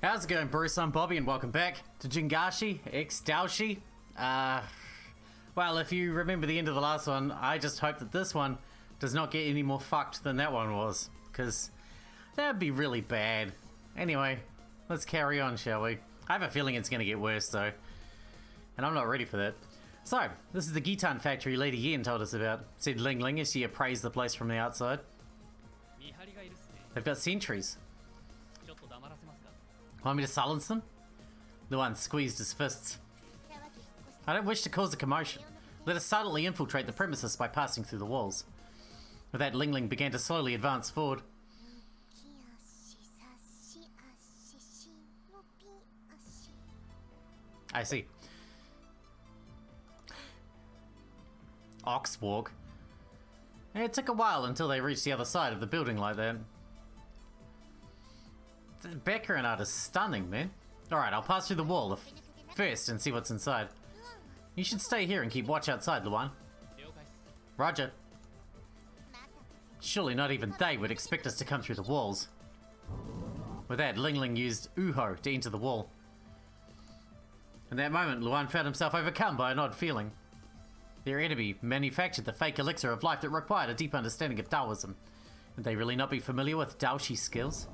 How's it going, Bruce? I'm Bobby, and welcome back to Jiangshi x Daoshi. Well, if you remember the end of the last one, I just hope that this one does not get any more fucked than that one was, because that would be really bad. Anyway, let's carry on, shall we? I have a feeling it's going to get worse, though, and I'm not ready for that. So, this is the Gitan factory Lady Yen told us about, said Ling Ling as she appraised the place from the outside. They've got sentries. Want me to silence them? Luan squeezed his fists. I don't wish to cause a commotion. Let us silently infiltrate the premises by passing through the walls. With that, Ling Ling began to slowly advance forward. I see. Ox walk. It took a while until they reached the other side of the building like that. The background art is stunning, man. Alright, I'll pass through the wall first and see what's inside. You should stay here and keep watch outside, Luan. Roger. Surely not even they would expect us to come through the walls. With that, Ling Ling used Uho to enter the wall. In that moment, Luan found himself overcome by an odd feeling. Their enemy manufactured the fake elixir of life that required a deep understanding of Taoism. Would they really not be familiar with Daoshi skills?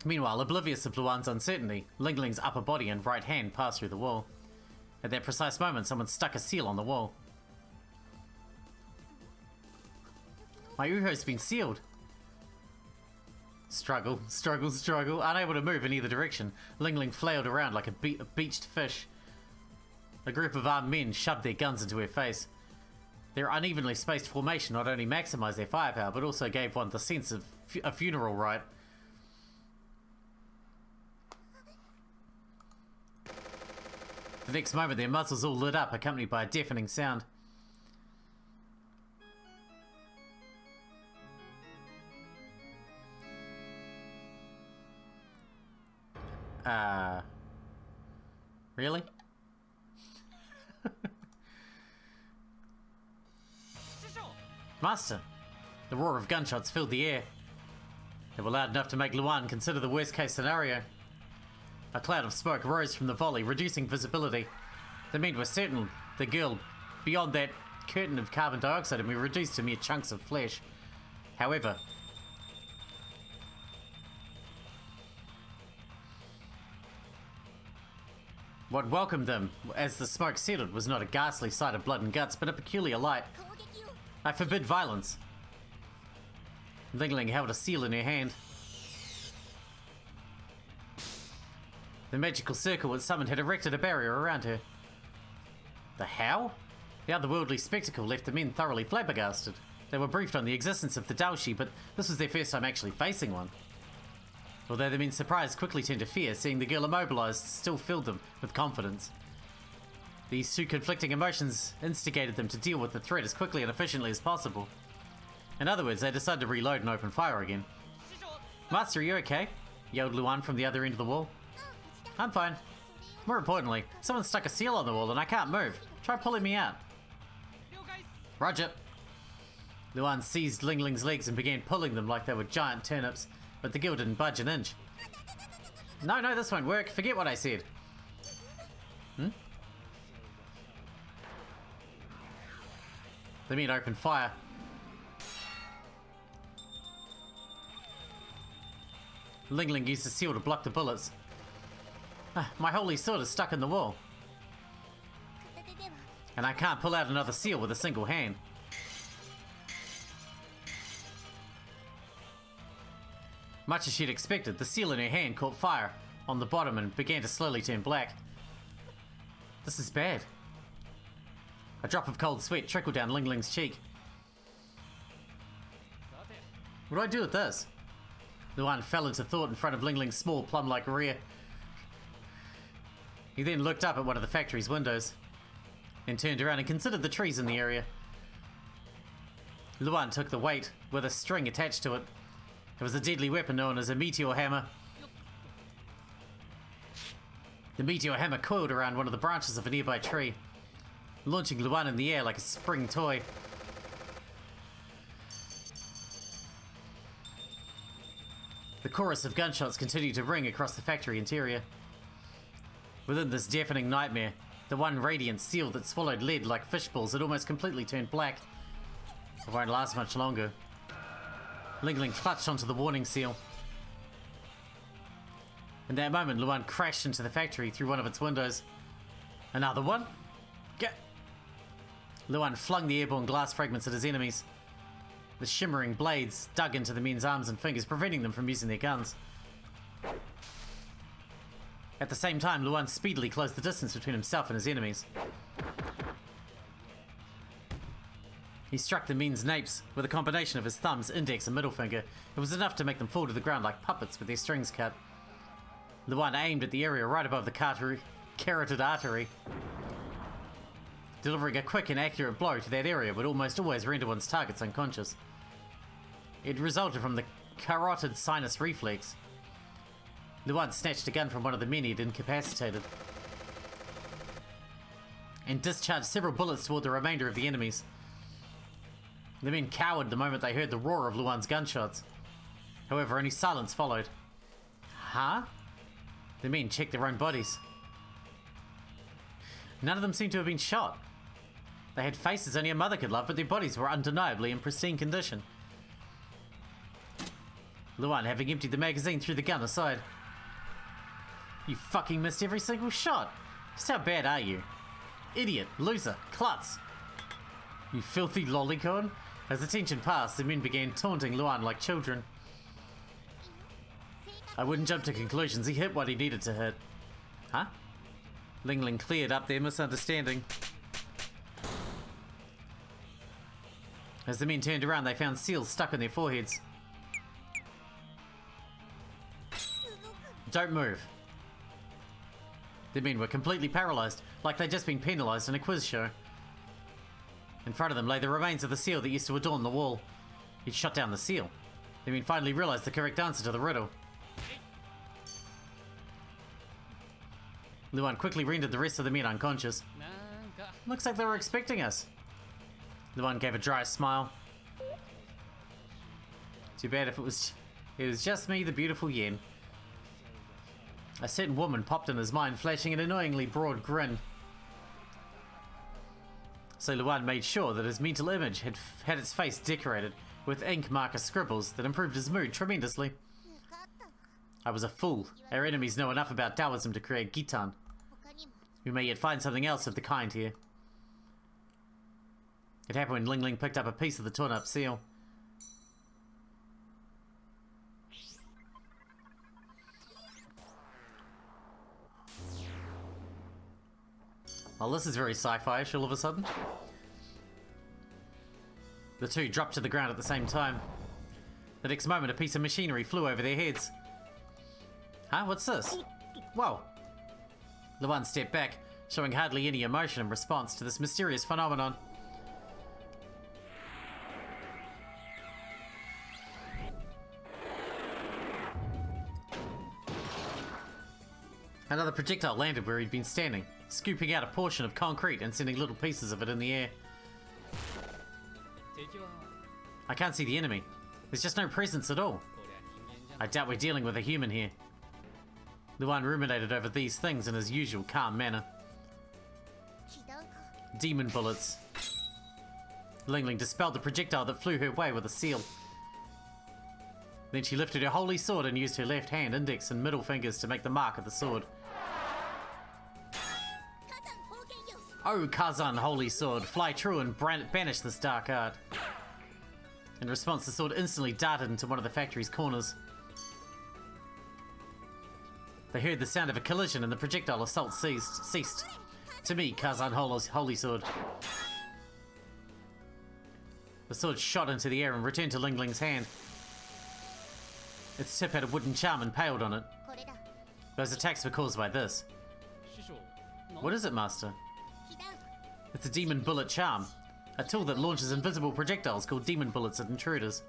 Meanwhile, oblivious of Luan's uncertainty, Ling Ling's upper body and right hand passed through the wall. At that precise moment, someone stuck a seal on the wall. My Uho's been sealed. Struggle, struggle, struggle. Unable to move in either direction, Ling Ling flailed around like a beached fish. A group of armed men shoved their guns into her face. Their unevenly spaced formation not only maximized their firepower, but also gave one the sense of a funeral rite. The next moment, their muzzles all lit up, accompanied by a deafening sound. Really? Master! The roar of gunshots filled the air. They were loud enough to make Luan consider the worst-case scenario. A cloud of smoke rose from the volley, reducing visibility. The men were certain the girl, beyond that curtain of carbon dioxide, had been reduced to mere chunks of flesh. However, what welcomed them as the smoke settled was not a ghastly sight of blood and guts, but a peculiar light. I forbid violence. Ling Ling held a seal in her hand. The magical circle it summoned had erected a barrier around her. The how? The otherworldly spectacle left the men thoroughly flabbergasted. They were briefed on the existence of the Daoshi, but this was their first time actually facing one. Although the men's surprise quickly turned to fear, seeing the girl immobilized still filled them with confidence. These two conflicting emotions instigated them to deal with the threat as quickly and efficiently as possible. In other words, they decided to reload and open fire again. Master, are you okay? Yelled Luan from the other end of the wall. I'm fine. More importantly, someone stuck a seal on the wall and I can't move. Try pulling me out. Roger. Luan seized Ling Ling's legs and began pulling them like they were giant turnips, but the girl didn't budge an inch. No, this won't work. Forget what I said. The men opened fire. Ling Ling used the seal to block the bullets. My holy sword is stuck in the wall. And I can't pull out another seal with a single hand. Much as she'd expected, the seal in her hand caught fire on the bottom and began to slowly turn black. This is bad. A drop of cold sweat trickled down Ling Ling's cheek. What do I do with this? Luan fell into thought in front of Ling Ling's small plum-like rear. He then looked up at one of the factory's windows, then turned around and considered the trees in the area. Luan took the weight with a string attached to it. It was a deadly weapon known as a meteor hammer. The meteor hammer coiled around one of the branches of a nearby tree, launching Luan in the air like a spring toy. The The chorus of gunshots continued to ring across the factory interior. Within this deafening nightmare, the one radiant seal that swallowed lead like fishballs had almost completely turned black. It won't last much longer. Ling Ling clutched onto the warning seal. In that moment, Luan crashed into the factory through one of its windows. Another one? Get! Luan flung the airborne glass fragments at his enemies. The shimmering blades dug into the men's arms and fingers, preventing them from using their guns. At the same time, Luan speedily closed the distance between himself and his enemies. He struck the men's napes with a combination of his thumbs, index, and middle finger. It was enough to make them fall to the ground like puppets with their strings cut. Luan aimed at the area right above the carotid artery. Delivering a quick and accurate blow to that area would almost always render one's targets unconscious. It resulted from the carotid sinus reflex. Luan snatched a gun from one of the men he'd incapacitated and discharged several bullets toward the remainder of the enemies. The men cowered the moment they heard the roar of Luan's gunshots. However, only silence followed. Huh? The men checked their own bodies. None of them seemed to have been shot. They had faces only a mother could love, but their bodies were undeniably in pristine condition. Luan, having emptied the magazine, threw the gun aside. You fucking missed every single shot. Just how bad are you? Idiot, loser, klutz. You filthy lolicon. As the tension passed, the men began taunting Luan like children. I wouldn't jump to conclusions. He hit what he needed to hit. Huh? Ling Ling cleared up their misunderstanding. As the men turned around, they found seals stuck on their foreheads. Don't move. The men were completely paralyzed, like they'd just been penalized in a quiz show. In front of them lay the remains of the seal that used to adorn the wall. He'd shot down the seal. The men finally realized the correct answer to the riddle. Luan quickly rendered the rest of the men unconscious. Looks like they were expecting us. Luan gave a dry smile. Too bad if it was just me, the beautiful Yen. A certain woman popped in his mind, flashing an annoyingly broad grin. So Luan made sure that his mental image had its face decorated with ink marker scribbles that improved his mood tremendously. I was a fool. Our enemies know enough about Taoism to create Gitan. We may yet find something else of the kind here. It happened when Ling Ling picked up a piece of the torn up seal. Well, this is very sci-fi-ish all of a sudden. The two dropped to the ground at the same time. The next moment, a piece of machinery flew over their heads. Huh? What's this? Whoa. Luan stepped back, showing hardly any emotion in response to this mysterious phenomenon. Another projectile landed where he'd been standing, scooping out a portion of concrete and sending little pieces of it in the air. I can't see the enemy. There's just no presence at all. I doubt we're dealing with a human here. Luan ruminated over these things in his usual calm manner. Demon bullets. Ling Ling dispelled the projectile that flew her way with a seal. Then she lifted her holy sword and used her left hand, index, and middle fingers to make the mark of the sword. Oh, Kazan, holy sword, fly true and banish this dark art. In response, the sword instantly darted into one of the factory's corners. They heard the sound of a collision and the projectile assault ceased. To me, Kazan holy sword. The sword shot into the air and returned to Ling Ling's hand. Its tip had a wooden charm impaled on it. Those attacks were caused by this. What is it, Master? It's a demon bullet charm, a tool that launches invisible projectiles called demon bullets at intruders.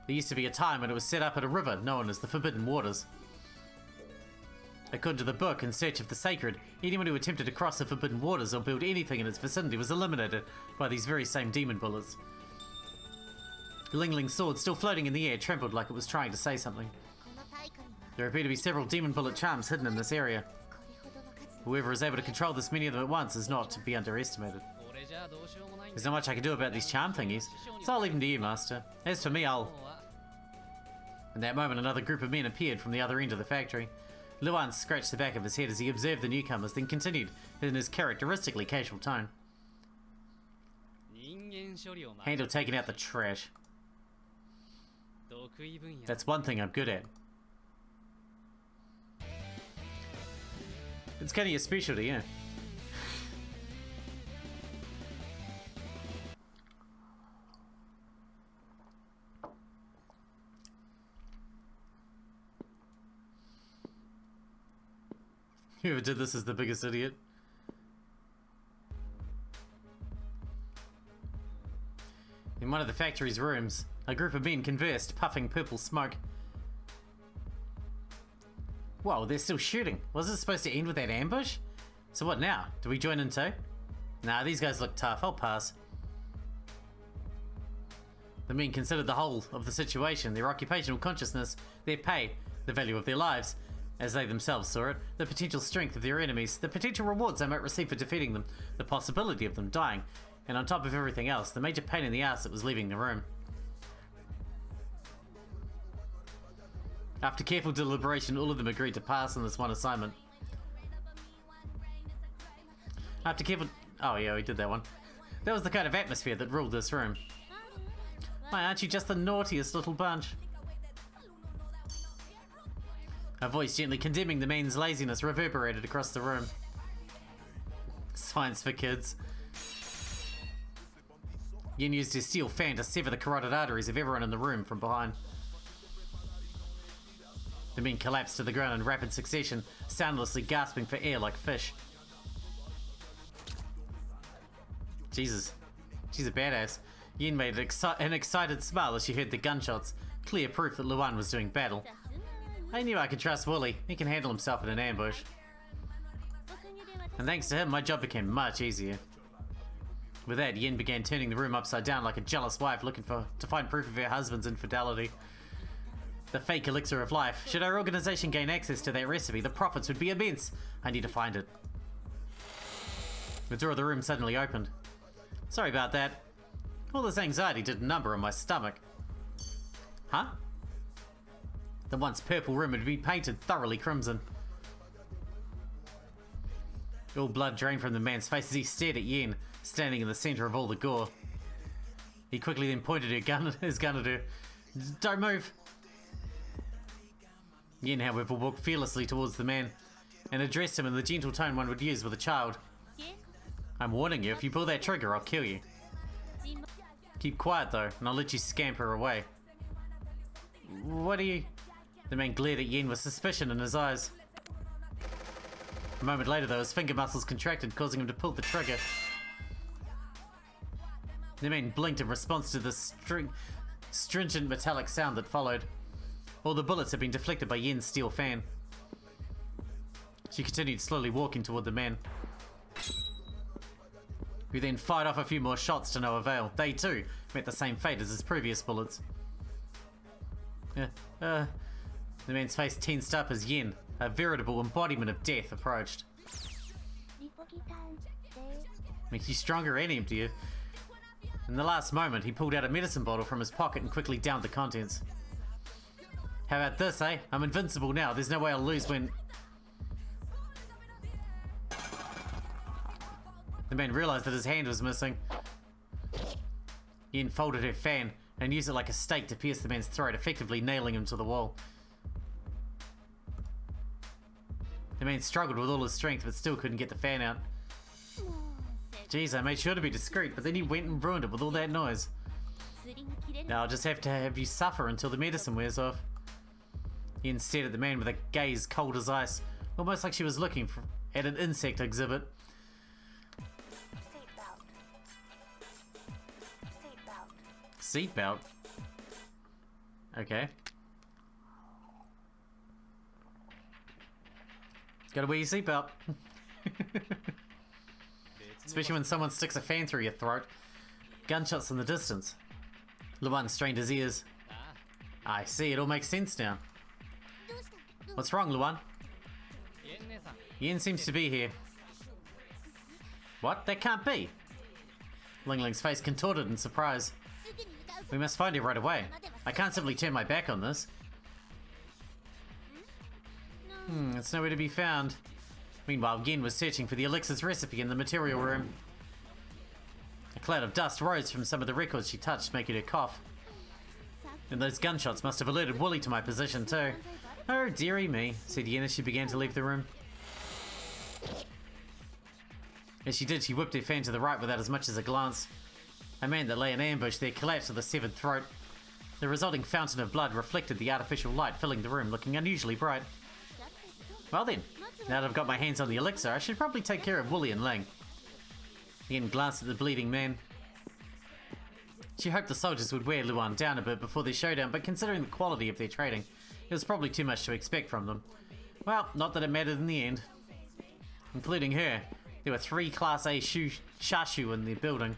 There used to be a time when it was set up at a river known as the Forbidden Waters. According to the book, In Search of the Sacred, anyone who attempted to cross the Forbidden Waters or build anything in its vicinity was eliminated by these very same demon bullets. Ling Ling's sword, still floating in the air, trembled like it was trying to say something. There appear to be several demon bullet charms hidden in this area. Whoever is able to control this many of them at once is not to be underestimated. There's not much I can do about these charm thingies, so I'll leave them to you, Master. As for me, I'll... In that moment, another group of men appeared from the other end of the factory. Luan scratched the back of his head as he observed the newcomers, then continued in his characteristically casual tone. Handle taking out the trash. That's one thing I'm good at. It's kind of your specialty, yeah. Whoever did this is the biggest idiot. In one of the factory's rooms, a group of men conversed, puffing purple smoke. Whoa, they're still shooting. Was it supposed to end with that ambush? So what now? Do we join in too? Nah, these guys look tough. I'll pass. The men considered the whole of the situation, their occupational consciousness, their pay, the value of their lives, as they themselves saw it, the potential strength of their enemies, the potential rewards they might receive for defeating them, the possibility of them dying, and on top of everything else, the major pain in the ass that was leaving the room. After careful deliberation, all of them agreed to pass on this one assignment. After careful... Oh yeah, we did that one. That was the kind of atmosphere that ruled this room. Why, aren't you just the naughtiest little bunch? A voice gently condemning the man's laziness reverberated across the room. Science for kids. Yin used his steel fan to sever the carotid arteries of everyone in the room from behind. The men collapsed to the ground in rapid succession, soundlessly gasping for air like fish. Jesus. She's a badass. Yin made an excited smile as she heard the gunshots, clear proof that Luan was doing battle. I knew I could trust Wooly. He can handle himself in an ambush. And thanks to him, my job became much easier. With that, Yin began turning the room upside down like a jealous wife looking to find proof of her husband's infidelity. The fake elixir of life. Should our organization gain access to that recipe, the profits would be immense. I need to find it. The door of the room suddenly opened. Sorry about that. All this anxiety did a number on my stomach. Huh? The once purple room had been painted thoroughly crimson. All blood drained from the man's face as he stared at Yen, standing in the center of all the gore. He quickly then pointed his gun at her. Don't move! Yen, however, walked fearlessly towards the man and addressed him in the gentle tone one would use with a child. I'm warning you, if you pull that trigger, I'll kill you. Keep quiet though, and I'll let you scamper away. What are you... The man glared at Yen with suspicion in his eyes. A moment later though, his finger muscles contracted, causing him to pull the trigger. The man blinked in response to the stringent metallic sound that followed. All the bullets had been deflected by Yen's steel fan. She continued slowly walking toward the man, who then fired off a few more shots to no avail. They too met the same fate as his previous bullets. The man's face tensed up as Yen, a veritable embodiment of death, approached. Makes you stronger and emptier. In the last moment, he pulled out a medicine bottle from his pocket and quickly downed the contents. How about this, eh? I'm invincible now. There's no way I'll lose when... The man realized that his hand was missing. Yen folded her fan and used it like a stake to pierce the man's throat, effectively nailing him to the wall. The man struggled with all his strength but still couldn't get the fan out. Jeez, I made sure to be discreet, but then he went and ruined it with all that noise. Now I'll just have to have you suffer until the medicine wears off. Yen stared at the man with a gaze cold as ice, almost like she was looking at an insect exhibit. Seatbelt? Okay. Gotta wear your seatbelt. Especially when someone sticks a fan through your throat. Gunshots in the distance. Luan strained his ears. I see, it all makes sense now. What's wrong, Luan? Yen seems to be here. What? That can't be. Ling Ling's face contorted in surprise. We must find her right away. I can't simply turn my back on this. It's nowhere to be found. Meanwhile, Yen was searching for the elixir's recipe in the material room. A cloud of dust rose from some of the records she touched, making her cough. And those gunshots must have alerted Wooly to my position too. Oh, dearie me, said Yen as she began to leave the room. As she did, she whipped her fan to the right without as much as a glance. A man that lay in ambush there collapsed with a severed throat. The resulting fountain of blood reflected the artificial light filling the room, looking unusually bright. Well then, now that I've got my hands on the elixir, I should probably take care of Wooly and Ling. Yen glanced at the bleeding man. She hoped the soldiers would wear Luan down a bit before their showdown, but considering the quality of their trading, it was probably too much to expect from them. Well, not that it mattered in the end. Including her, there were 3 Class A Shaashu in the building.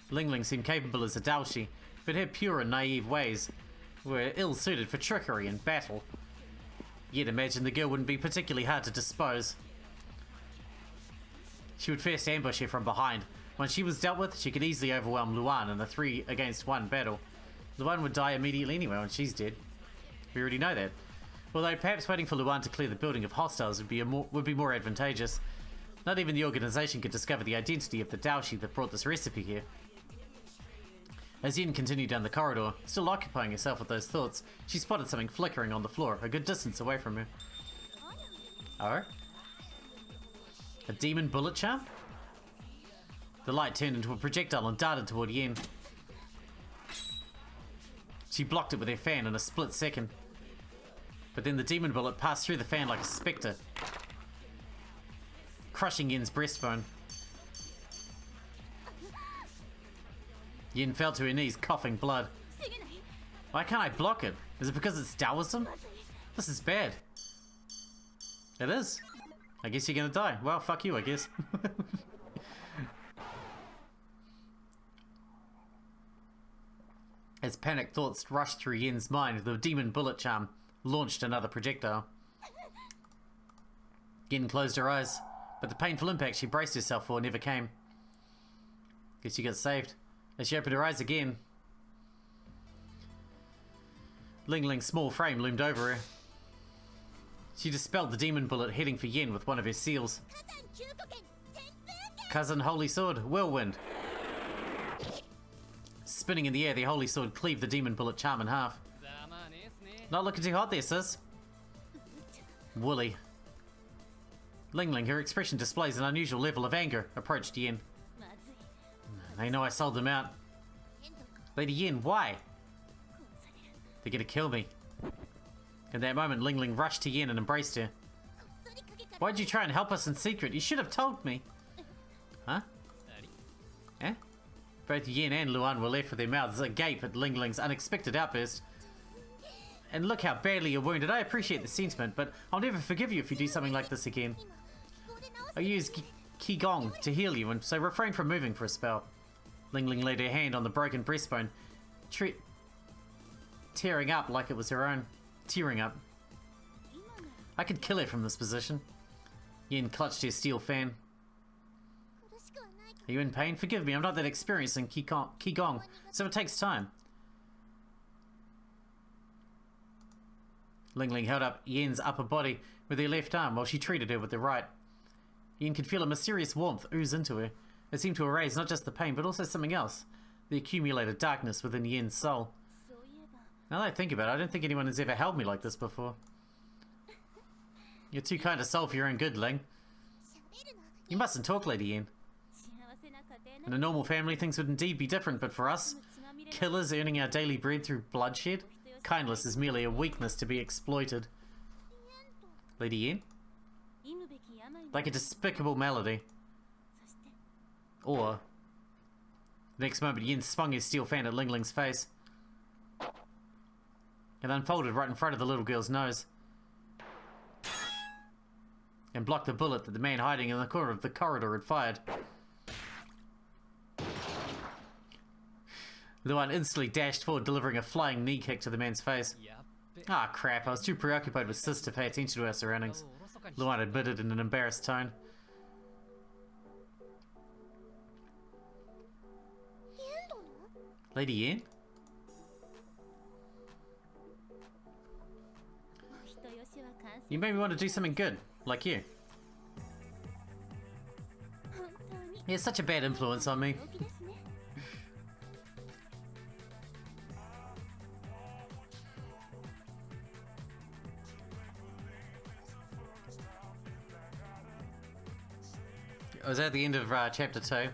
Ling Ling seemed capable as a Daoshi, but her pure and naive ways were ill-suited for trickery and battle. You'd imagine the girl wouldn't be particularly hard to dispose. She would first ambush her from behind. Once she was dealt with, she could easily overwhelm Luan in a 3-against-1 battle. Luan would die immediately anyway when she's dead. We already know that. Although perhaps waiting for Luan to clear the building of hostiles would be more advantageous. Not even the organization could discover the identity of the Daoshi that brought this recipe here. As Yen continued down the corridor, still occupying herself with those thoughts, she spotted something flickering on the floor, a good distance away from her. Oh? A demon bullet charm? The light turned into a projectile and darted toward Yen. She blocked it with her fan in a split second. But then the demon bullet passed through the fan like a spectre, crushing Yen's breastbone. Yen fell to her knees, coughing blood. Why can't I block it? Is it because it's Taoism? This is bad. It is. I guess you're gonna die. Well, fuck you, I guess. As panicked thoughts rushed through Yen's mind, the demon bullet charm launched another projectile. Yen closed her eyes, but the painful impact she braced herself for never came. Guess she got saved. As she opened her eyes again, Ling Ling's small frame loomed over her. She dispelled the demon bullet, heading for Yen with one of her seals. Cousin Holy Sword, Whirlwind. Spinning in the air, the Holy Sword cleaved the demon bullet charm in half. Not looking too hot there, sis. Wooly. Ling Ling, her expression displays an unusual level of anger, approached Yen. They know I sold them out. Lady Yen, why? They're gonna kill me. In that moment, Ling Ling rushed to Yen and embraced her. Why'd you try and help us in secret? You should have told me. Huh? Eh? Both Yen and Luan were left with their mouths agape at Ling Ling's unexpected outburst. And look how badly you're wounded. I appreciate the sentiment, but I'll never forgive you if you do something like this again. I used Qigong to heal you, and so refrain from moving for a spell. Ling Ling laid her hand on the broken breastbone, tearing up like it was her own. Tearing up. I could kill her from this position. Yen clutched her steel fan. Are you in pain? Forgive me, I'm not that experienced in Qigong, so it takes time. Ling Ling held up Yen's upper body with her left arm while she treated her with the right. Yen could feel a mysterious warmth ooze into her. It seemed to erase not just the pain, but also something else. The accumulated darkness within Yen's soul. Now that I think about it, I don't think anyone has ever held me like this before. You're too kind of soul for your own good, Ling. You mustn't talk, Lady Yen. In a normal family, things would indeed be different, but for us, killers earning our daily bread through bloodshed, kindness is merely a weakness to be exploited. Lady Yen? Like a despicable melody. Or... The next moment, Yen swung his steel fan at Ling Ling's face. It unfolded right in front of the little girl's nose. And blocked the bullet that the man hiding in the corner of the corridor had fired. Luan instantly dashed forward, delivering a flying knee kick to the man's face. Ah, crap, I was too preoccupied with Sis to pay attention to our surroundings. Luan admitted in an embarrassed tone. Lady Yen? You made me want to do something good, like you. He has such a bad influence on me. I was at the end of chapter 2.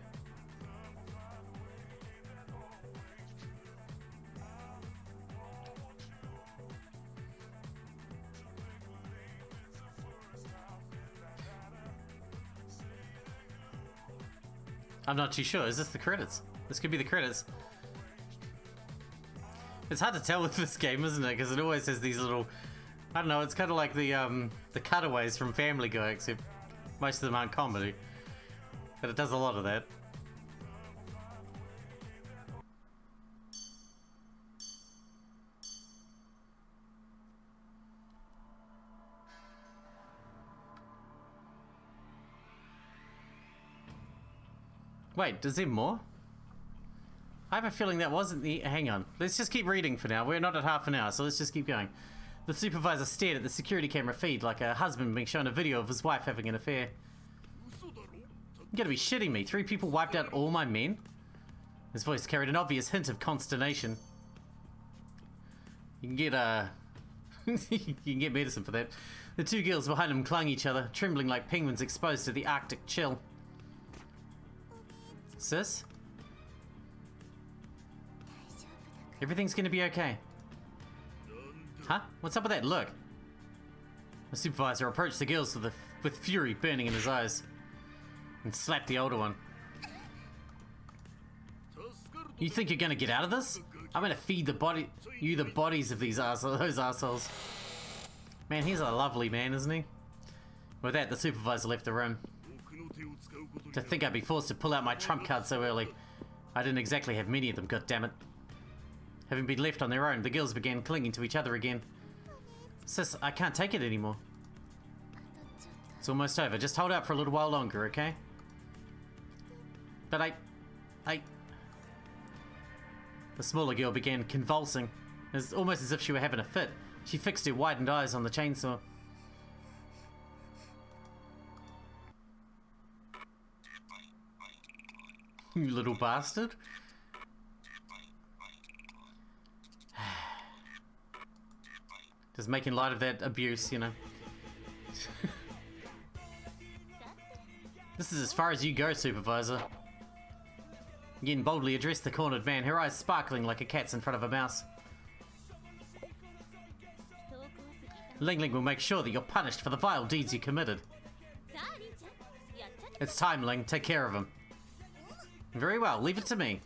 I'm not too sure. Is this the credits? This could be the credits. It's hard to tell with this game, isn't it? Because it always has these little... I don't know, it's kind of like the cutaways from Family Guy, except most of them aren't comedy. But it does a lot of that. Wait, is there more? I have a feeling that wasn't the... Hang on. Let's just keep reading for now. We're not at half an hour, so let's just keep going. The supervisor stared at the security camera feed like a husband being shown a video of his wife having an affair. You gotta be shitting me. 3 people wiped out all my men? His voice carried an obvious hint of consternation. You can get, you can get medicine for that. The 2 girls behind him clung each other, trembling like penguins exposed to the Arctic chill. Sis? Everything's gonna be okay. Huh? What's up with that look? The supervisor approached the girls with fury burning in his eyes and slapped the older one. You think you're gonna get out of this? I'm gonna feed the bodies of those assholes. Man, he's a lovely man, isn't he? With that, the supervisor left the room. To think I'd be forced to pull out my trump card so early. I didn't exactly have many of them, goddammit. Having been left on their own, the girls began clinging to each other again. Sis, I can't take it anymore. It's almost over. Just hold out for a little while longer, okay? But The smaller girl began convulsing. It was almost as if she were having a fit. She fixed her widened eyes on the chainsaw. You little bastard. Just making light of that abuse, you know. This is as far as you go, supervisor. Yen boldly addressed the cornered man, her eyes sparkling like a cat's in front of a mouse. Ling Ling will make sure that you're punished for the vile deeds you committed. It's time, Ling. Take care of him. Very well, leave it to me.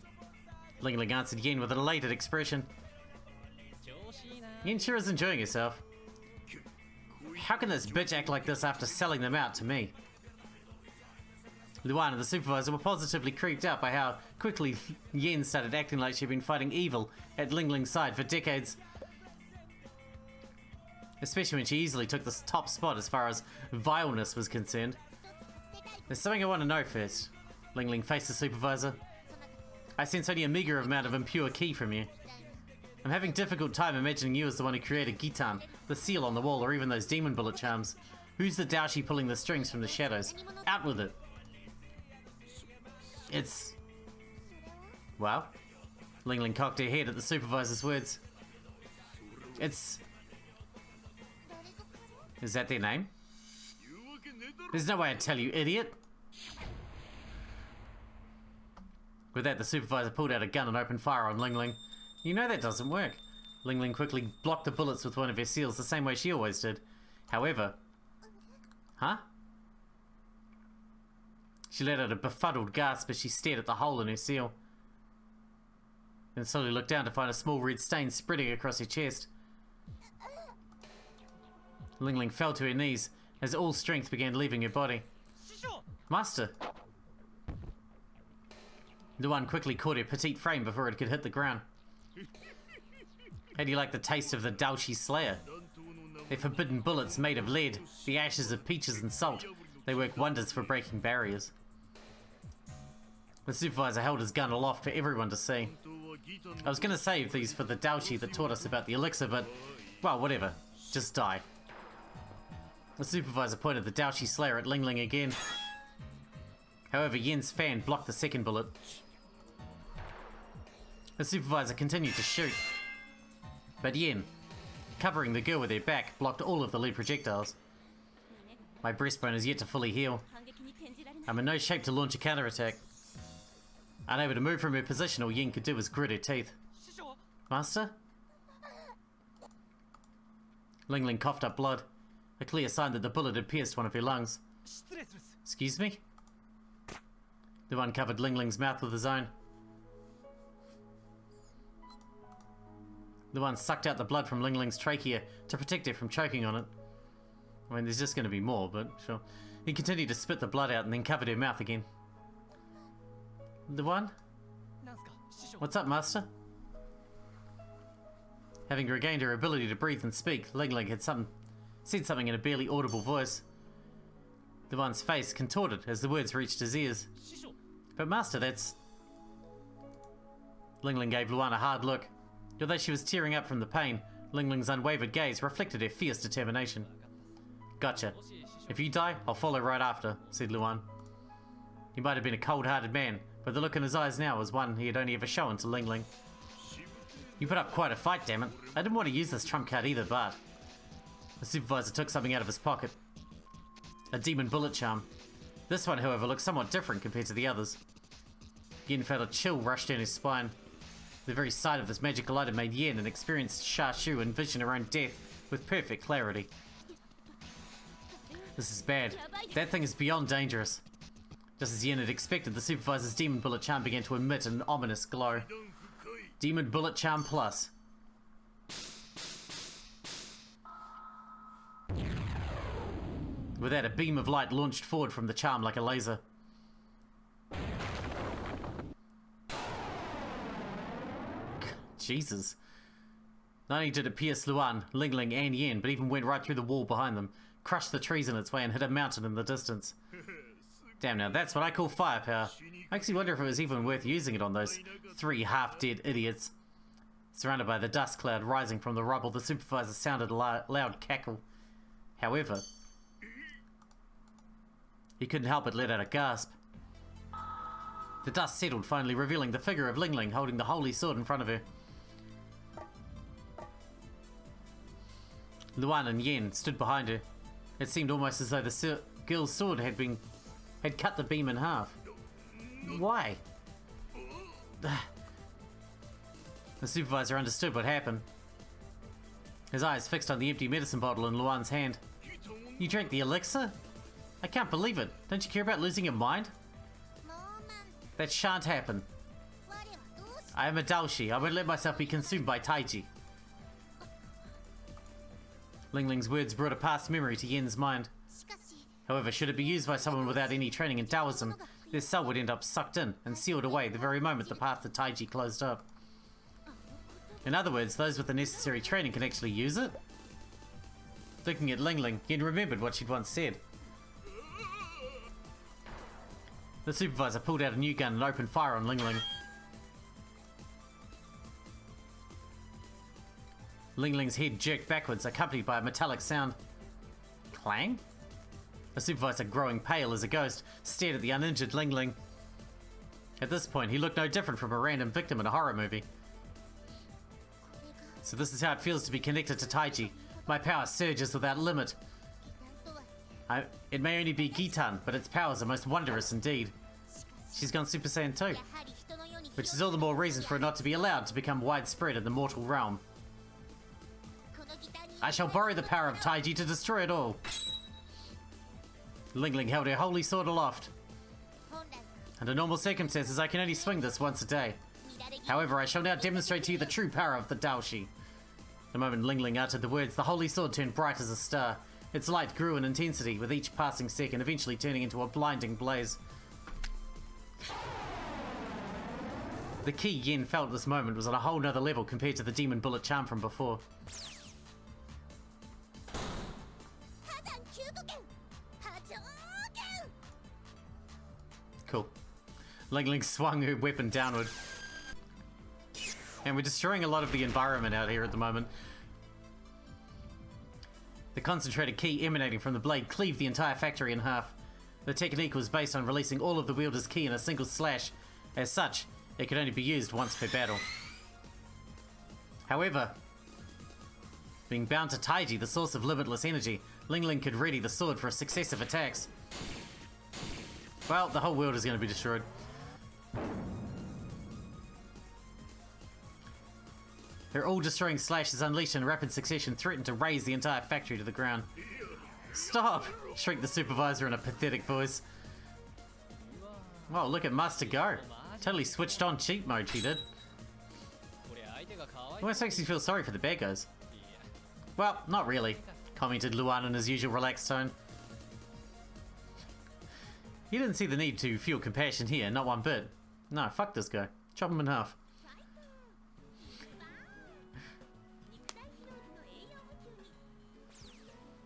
Ling Ling answered Yen with an elated expression. Yen sure is enjoying herself. How can this bitch act like this after selling them out to me? Luan and the supervisor were positively creeped out by how quickly Yen started acting like she'd been fighting evil at Ling Ling's side for decades. Especially when she easily took the top spot as far as vileness was concerned. There's something I want to know first. Ling Ling faced the supervisor. I sense only a meager amount of impure ki from you. I'm having a difficult time imagining you as the one who created Gitan, the seal on the wall, or even those demon bullet charms. Who's the Daoshi pulling the strings from the shadows? Out with it! It's... Wow. Ling Ling cocked her head at the supervisor's words. It's... Is that their name? There's no way I'd tell you, idiot! With that, the supervisor pulled out a gun and opened fire on Ling Ling. You know that doesn't work. Ling Ling quickly blocked the bullets with one of her seals the same way she always did. However... Huh? She let out a befuddled gasp as she stared at the hole in her seal. Then slowly looked down to find a small red stain spreading across her chest. Ling Ling fell to her knees as all strength began leaving her body. Master! Luan quickly caught her petite frame before it could hit the ground. How do you like the taste of the Daoshi Slayer? Their forbidden bullets made of lead, the ashes of peaches and salt. They work wonders for breaking barriers. The supervisor held his gun aloft for everyone to see. I was going to save these for the Daoshi that taught us about the elixir, but, well, whatever. Just die. The supervisor pointed the Daoshi Slayer at Ling Ling again. However, Yen's fan blocked the second bullet. The supervisor continued to shoot. But Yen, covering the girl with her back, blocked all of the lead projectiles. My breastbone is yet to fully heal. I'm in no shape to launch a counterattack. Unable to move from her position, all Yen could do was grit her teeth. Master? Ling Ling coughed up blood, a clear sign that the bullet had pierced one of her lungs. Excuse me? The one covered Ling Ling's mouth with his own. The one sucked out the blood from Ling Ling's trachea to protect her from choking on it. I mean, there's just going to be more, but sure. He continued to spit the blood out and then covered her mouth again. The one? What's up, Master? Having regained her ability to breathe and speak, Ling Ling had said something in a barely audible voice. The one's face contorted as the words reached his ears. But Master, that's... Ling Ling gave Luan a hard look. Although she was tearing up from the pain, Ling Ling's unwavered gaze reflected her fierce determination. Gotcha. If you die, I'll follow right after, said Luan. He might have been a cold-hearted man, but the look in his eyes now was one he had only ever shown to Ling Ling. You put up quite a fight, damn it. I didn't want to use this trump card either, but... The supervisor took something out of his pocket. A demon bullet charm. This one, however, looked somewhat different compared to the others. Yen felt a chill rush down his spine. The very sight of this magical item made Yen, an experienced Shaashu, envision her own death with perfect clarity. This is bad. That thing is beyond dangerous. Just as Yen had expected, the supervisor's demon bullet charm began to emit an ominous glow. Demon bullet charm plus. With that, a beam of light launched forward from the charm like a laser. Jesus. Not only did it pierce Luan, Ling Ling, and Yen, but even went right through the wall behind them, crushed the trees in its way, and hit a mountain in the distance. Damn, now that's what I call firepower. Makes me wonder if it was even worth using it on those 3 half-dead idiots. Surrounded by the dust cloud rising from the rubble, the supervisor sounded a loud cackle. However, he couldn't help but let out a gasp. The dust settled, finally revealing the figure of Ling Ling holding the holy sword in front of her. Luan and Yen stood behind her. It seemed almost as though the girl's sword had cut the beam in half. Why? The supervisor understood what happened. His eyes fixed on the empty medicine bottle in Luan's hand. You drank the elixir? I can't believe it. Don't you care about losing your mind? That shan't happen. I am a Daoshi. I won't let myself be consumed by Taiji. Ling Ling's words brought a past memory to Yen's mind. However, should it be used by someone without any training in Taoism, their soul would end up sucked in and sealed away the very moment the path to Taiji closed up. In other words, those with the necessary training can actually use it? Looking at Ling Ling, Yen remembered what she'd once said. The supervisor pulled out a new gun and opened fire on Ling Ling. Ling Ling's head jerked backwards, accompanied by a metallic sound. Clang? The supervisor, growing pale as a ghost, stared at the uninjured Ling Ling. At this point, he looked no different from a random victim in a horror movie. So this is how it feels to be connected to Taiji. My power surges without limit. It may only be Gitan, but its powers are most wondrous indeed. She's gone Super Saiyan 2, which is all the more reason for it not to be allowed to become widespread in the mortal realm. I shall borrow the power of Taiji to destroy it all. Ling Ling held her holy sword aloft. Under normal circumstances, I can only swing this once a day. However, I shall now demonstrate to you the true power of the Daoshi. The moment Ling Ling uttered the words, the holy sword turned bright as a star. Its light grew in intensity with each passing second, eventually turning into a blinding blaze. The key Yen felt at this moment was on a whole nother level compared to the demon bullet charm from before. Cool. Ling Ling swung her weapon downward. And we're destroying a lot of the environment out here at the moment. The concentrated ki emanating from the blade cleaved the entire factory in half. The technique was based on releasing all of the wielder's ki in a single slash. As such, it could only be used once per battle. However, being bound to Taiji, the source of limitless energy, Ling Ling could ready the sword for successive attacks. Well, the whole world is going to be destroyed. Her all-destroying slashes unleashed in rapid succession threatened to raze the entire factory to the ground. Stop! Shrieked the supervisor in a pathetic voice. Wow, look at Master go. Totally switched on cheat mode, she did. Almost makes you feel sorry for the bad guys. Well, not really, commented Luan in his usual relaxed tone. He didn't see the need to feel compassion here, not one bit. No, fuck this guy. Chop him in half.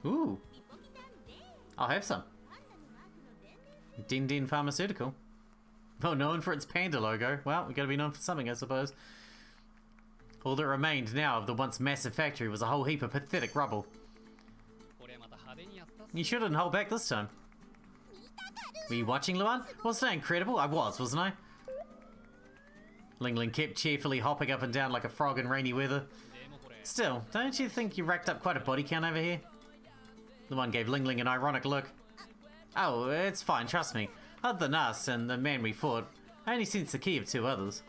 Ooh. I'll have some. Din Din Pharmaceutical. Oh, known for its panda logo. Well, we gotta be known for something, I suppose. All that remained now of the once massive factory was a whole heap of pathetic rubble. You shouldn't hold back this time. Were you watching, Luan? Wasn't that incredible? I was, wasn't I? Ling Ling kept cheerfully hopping up and down like a frog in rainy weather. Still, don't you think you racked up quite a body count over here? Luan gave Ling Ling an ironic look. Oh, it's fine, trust me. Other than us and the man we fought, I only sensed the key of 2 others.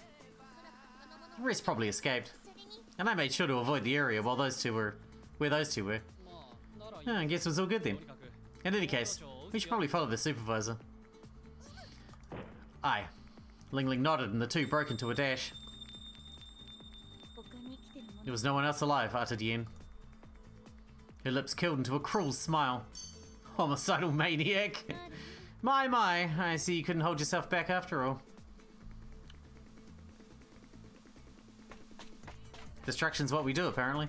The rest probably escaped. And I made sure to avoid the area while those two were... where those two were. Oh, I guess it was all good then. In any case, we should probably follow the supervisor. Aye. Ling Ling nodded and the two broke into a dash. There was no one else alive, uttered Yen. Her lips curled into a cruel smile. Homicidal maniac. My, I see you couldn't hold yourself back after all. Destruction's what we do, apparently.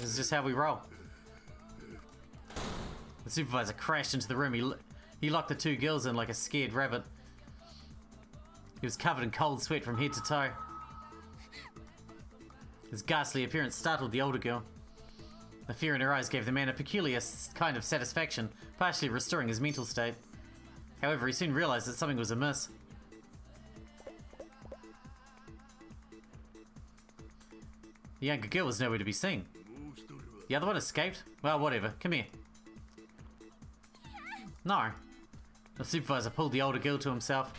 This is just how we roll. The supervisor crashed into the room. He locked the 2 girls in like a scared rabbit. He was covered in cold sweat from head to toe. His ghastly appearance startled the older girl. The fear in her eyes gave the man a peculiar kind of satisfaction, partially restoring his mental state. However, he soon realized that something was amiss. The younger girl was nowhere to be seen. The other one escaped? Well, whatever. Come here. No. The supervisor pulled the older girl to himself.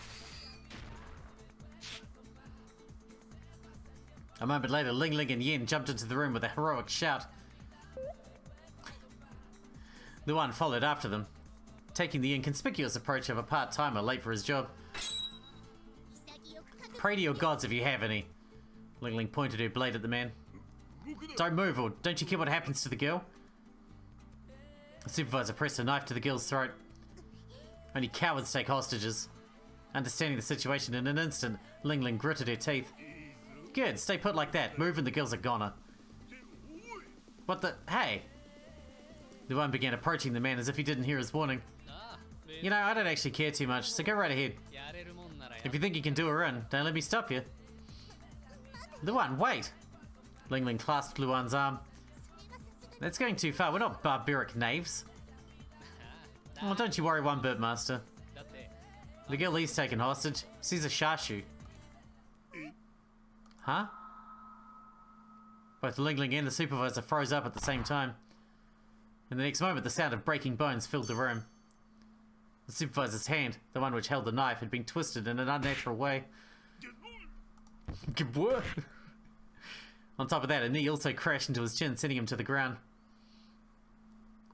A moment later, Ling Ling and Yen jumped into the room with a heroic shout. The one followed after them, taking the inconspicuous approach of a part-timer late for his job. Pray to your gods if you have any. Ling Ling pointed her blade at the man. Don't move, or don't you care what happens to the girl? The supervisor pressed a knife to the girl's throat. Only cowards take hostages. Understanding the situation in an instant, Ling Ling gritted her teeth. Good, stay put like that. Move and the girls are goner. What the... Hey! The one began approaching the man as if he didn't hear his warning. You know, I don't actually care too much, so go right ahead. If you think you can do her in, don't let me stop you. Luan, wait! Ling Ling clasped Luan's arm. That's going too far. We're not barbaric knaves. Oh, don't you worry one bit, Master. The girl he's taken hostage, she's a Shaashu. Huh? Both Ling Ling and the supervisor froze up at the same time. In the next moment, the sound of breaking bones filled the room. The supervisor's hand, the one which held the knife, had been twisted in an unnatural way. On top of that, a knee also crashed into his chin, sending him to the ground.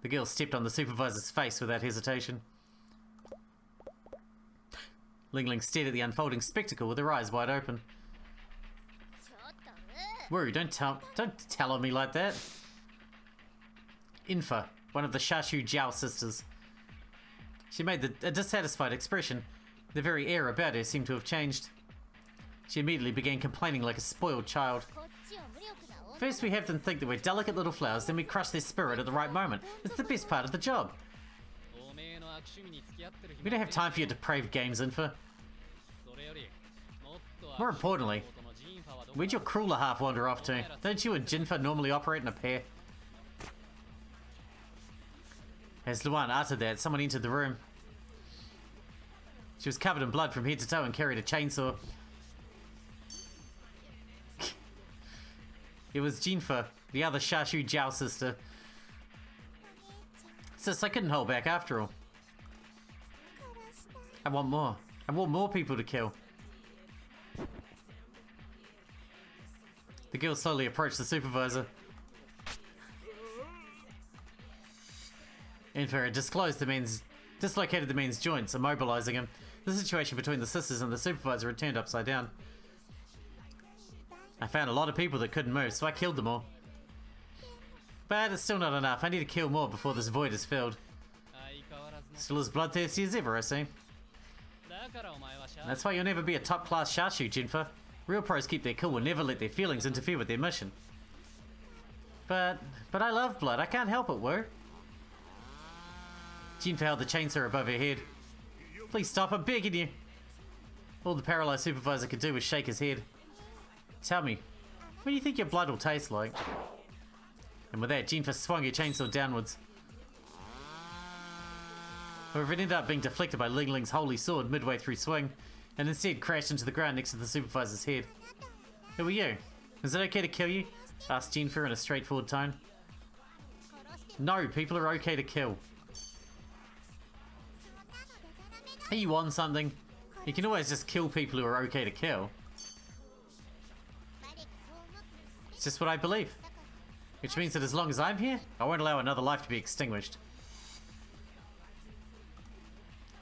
The girl stepped on the supervisor's face without hesitation. Ling Ling stared at the unfolding spectacle with her eyes wide open. Woo, don't tell on me like that. Infa, one of the Shaashu Jiao sisters. She made a dissatisfied expression. The very air about her seemed to have changed. She immediately began complaining like a spoiled child. First we have them think that we're delicate little flowers, then we crush their spirit at the right moment. It's the best part of the job. We don't have time for your depraved games, Infa. More importantly, where'd your crueler half wander off to? Don't you and Jinfa normally operate in a pair? As Luan uttered that, someone entered the room. She was covered in blood from head to toe and carried a chainsaw. It was Jinfa, the other Shaashu Jiao sister. Sis, I couldn't hold back after all. I want more. I want more people to kill. The girl slowly approached the supervisor. Infer had dislocated the man's joints, immobilizing him. The situation between the sisters and the supervisor had turned upside down. I found a lot of people that couldn't move, so I killed them all. But it's still not enough. I need to kill more before this void is filled. Still as bloodthirsty as ever, I see. That's why you'll never be a top-class Shaashu, Jinfa. Real pros keep their cool and never let their feelings interfere with their mission. But I love blood. I can't help it, Wu. Jinfa held the chainsaw above her head. Please stop, I'm begging you. All the paralyzed supervisor could do was shake his head. Tell me, what do you think your blood will taste like? And with that, Jinfa swung her chainsaw downwards. However, it ended up being deflected by Ling Ling's holy sword midway through swing, and instead crashed into the ground next to the supervisor's head. Who are you? Is it okay to kill you? Asked Jinfa in a straightforward tone. No, people are okay to kill. Are you on something? You can always just kill people who are okay to kill. It's just what I believe. Which means that as long as I'm here, I won't allow another life to be extinguished.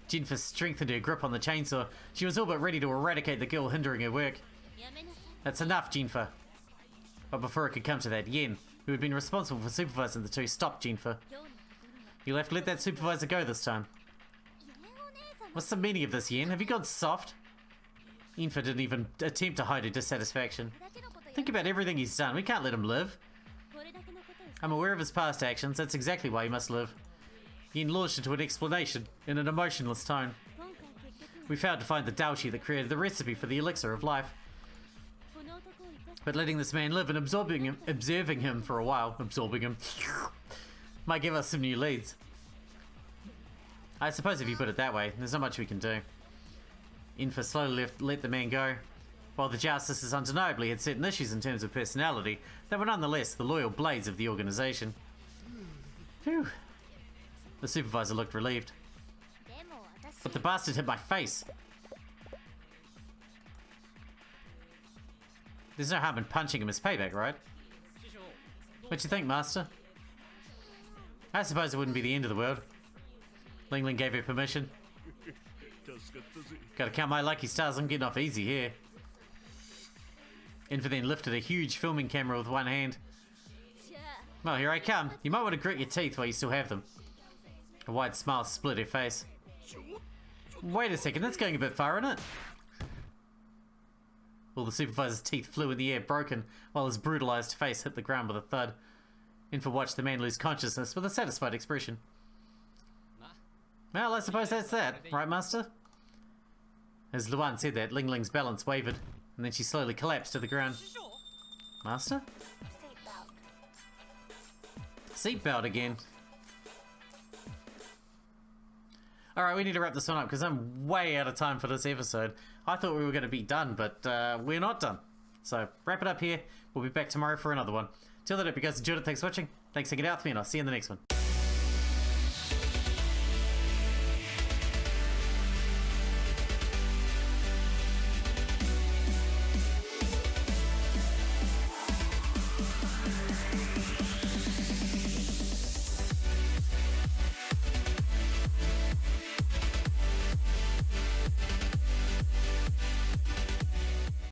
Jinfa strengthened her grip on the chainsaw. She was all but ready to eradicate the girl hindering her work. That's enough, Jinfa. But before it could come to that, Yen, who had been responsible for supervising the two, stopped Jinfa. You'll have to let that supervisor go this time. What's the meaning of this, Yen? Have you gone soft? Jinfa didn't even attempt to hide her dissatisfaction. Think about everything he's done. We can't let him live. I'm aware of his past actions. That's exactly why he must live. Yen launched into an explanation in an emotionless tone. We failed to find the Daoshi that created the recipe for the elixir of life. But letting this man live and observing him for a while, might give us some new leads. I suppose if you put it that way, there's not much we can do. Infa slowly let the man go. While the Justices undeniably had certain issues in terms of personality, they were nonetheless the loyal blades of the organization. Phew. The supervisor looked relieved. But the bastard hit my face. There's no harm in punching him as payback, right? What you think, Master? I suppose it wouldn't be the end of the world. Ling Ling gave her permission. Gotta count my lucky stars, I'm getting off easy here. Infa then lifted a huge filming camera with one hand. Well, here I come. You might want to grit your teeth while you still have them. A wide smile split her face. Wait a second, that's going a bit far, isn't it? All the supervisor's teeth flew in the air, broken, while his brutalized face hit the ground with a thud. Infa watched the man lose consciousness with a satisfied expression. Well, I suppose that's that, right, Master? As Luan said that, Ling Ling's balance wavered, and then she slowly collapsed to the ground. Master? Seatbelt again. Alright, we need to wrap this one up because I'm way out of time for this episode. I thought we were going to be done, but we're not done. So, wrap it up here. We'll be back tomorrow for another one. Till then, if you guys enjoyed it, thanks for watching. Thanks for hanging out with me, and I'll see you in the next one.